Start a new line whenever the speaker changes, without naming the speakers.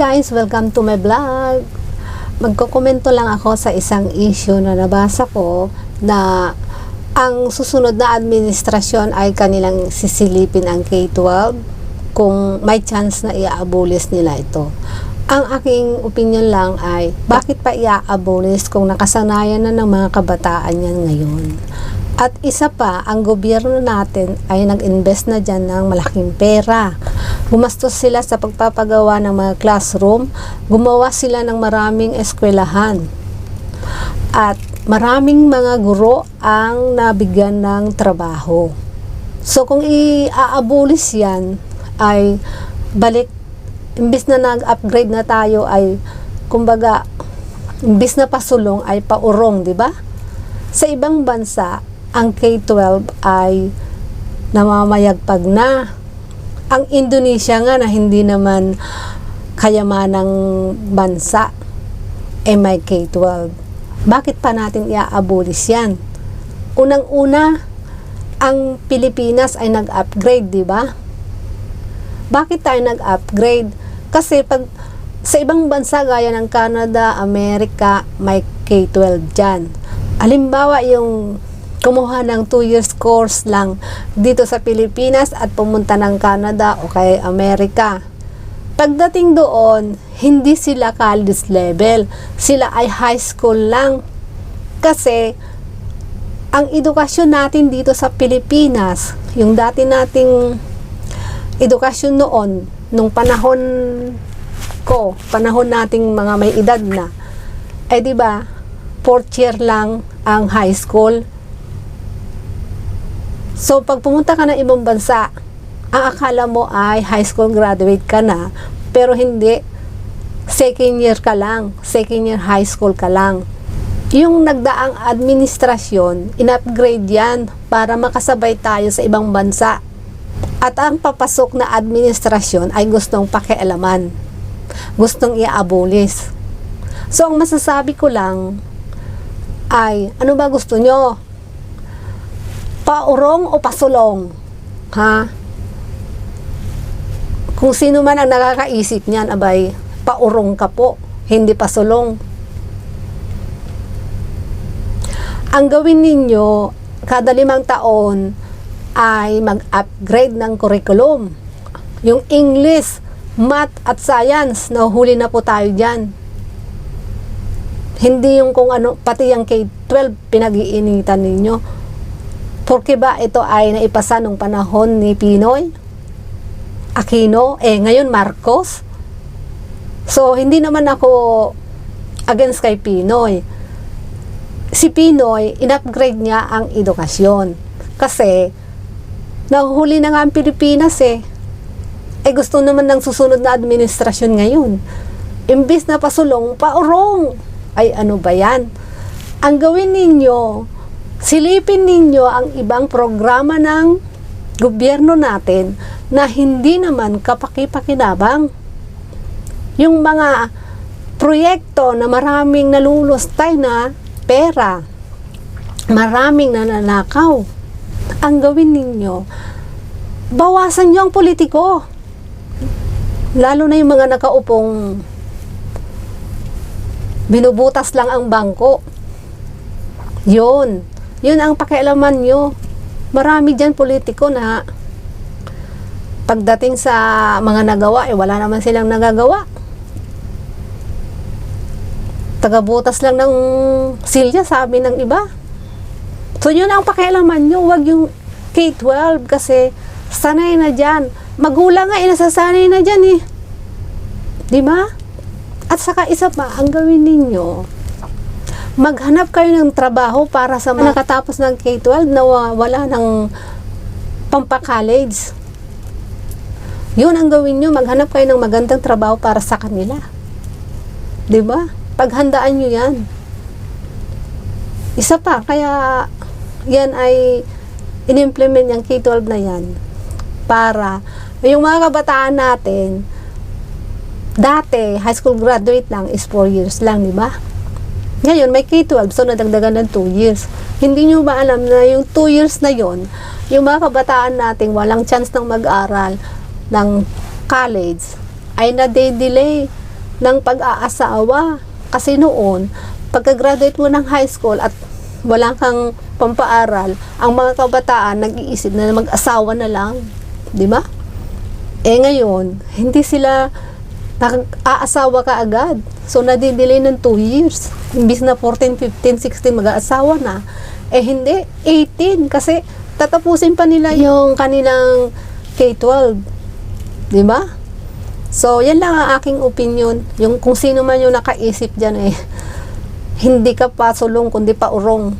guys, welcome to my vlog. Magkokomento lang ako sa isang issue na nabasa ko na ang susunod na administrasyon ay kanilang sisilipin ang K-12 kung may chance na i-abolish nila ito. Ang aking opinion lang ay bakit pa i-abolish kung nakasanayan na ng mga kabataan yan ngayon. At isa pa, ang gobyerno natin ay nag-invest na dyan ng malaking pera. Gumastos sila sa pagpapagawa ng mga classroom, gumawa sila ng maraming eskwelahan. At maraming mga guro ang nabigyan ng trabaho. So kung i-abolish yan, ay balik, imbis na nag-upgrade na tayo ay, kumbaga, imbis na pasulong ay paurong, di ba? Sa ibang bansa, ang K-12 ay namamayagpag na. Ang Indonesia nga na hindi naman kayamanang bansa ay may K-12. Bakit pa natin i-abolish yan? Unang-una, ang Pilipinas ay nag-upgrade, di ba? Bakit tayo nag-upgrade? Kasi pag sa ibang bansa gaya ng Canada, Amerika, may K-12 dyan. Halimbawa yung kumuha ng 2 years course lang dito sa Pilipinas at pumunta ng Canada o kay Amerika. Pagdating doon, hindi sila college level. Sila ay high school lang. Kasi ang edukasyon natin dito sa Pilipinas, yung dati nating edukasyon noon, nung panahon ko, panahon nating mga may edad na, eh di ba, 4th year lang ang high school. So, pag pumunta ka ng ibang bansa, ang akala mo ay high school graduate ka na, pero hindi. Second year ka lang, second year high school ka lang. Yung nagdaang administrasyon, in-upgrade yan para makasabay tayo sa ibang bansa. At ang papasok na administrasyon ay gustong pakialaman, gustong i-abolish. So, ang masasabi ko lang ay, ano ba gusto nyo? Paurong o pasulong? Ha? Kung sino man ang nakakaisip niyan, abay, paurong ka po, hindi pasulong. Ang gawin ninyo, kada 5 taon, ay mag-upgrade ng curriculum. Yung English, Math at Science, nahuhuli na po tayo dyan. Hindi yung kung ano, pati yung K-12, pinag-iinitan ninyo. Porque ba ito ay naipasa nung panahon ni Pinoy Aquino, ngayon Marcos. So hindi naman ako against kay Pinoy. Si Pinoy, in-upgrade niya ang edukasyon kasi nahuhuli na nga ang Pilipinas gusto naman ng susunod na administrasyon ngayon, imbis na pasulong, paurong. Ay ano ba yan? Ang gawin ninyo, silipin ninyo ang ibang programa ng gobyerno natin na hindi naman kapaki-pakinabang. Yung mga proyekto na maraming nalulustay na pera, maraming nananakaw. Ang gawin ninyo, bawasan nyo ang politiko. Lalo na yung mga nakaupong binubutas lang ang bangko. Yun ang pakialaman nyo. Marami dyan politiko na pagdating sa mga nagawa, wala naman silang nagagawa. Tagabutas lang ng silya, sabi ng iba. So yun ang pakialaman nyo. Huwag yung K-12 kasi sanay na dyan. Magulang nga, nasasanay na dyan diba? At saka isa pa, ang gawin ninyo, maghanap kayo ng trabaho para sa mga nakatapos ng K-12 na wala ng pampa-college. Yun ang gawin nyo, maghanap kayo ng magandang trabaho para sa kanila. Diba? Paghandaan nyo yan. Isa pa, kaya yan ay in-implement yung K-12 na yan para yung mga kabataan natin, dati, high school graduate lang is 4 years lang, diba? Ngayon, may K-12, so nadagdagan ng 2 years. Hindi nyo ba alam na yung 2 years na yon, yung mga kabataan natin walang chance ng mag-aral ng college, ay na-delay ng pag-aasawa. Kasi noon, pagka-graduate mo ng high school at wala kang pampaaral, ang mga kabataan nag-iisip na mag-asawa na lang. Di ba? Ngayon, hindi sila nag-aasawa ka agad. So, nadidelay ng 2 years. Imbis na 14, 15, 16 mag-aasawa na. Hindi. 18. Kasi tatapusin pa nila yung kanilang K-12. Di ba? So, yan lang ang aking opinion. Yung kung sino man yung nakaisip dyan hindi ka pa sulong, kundi pa urong.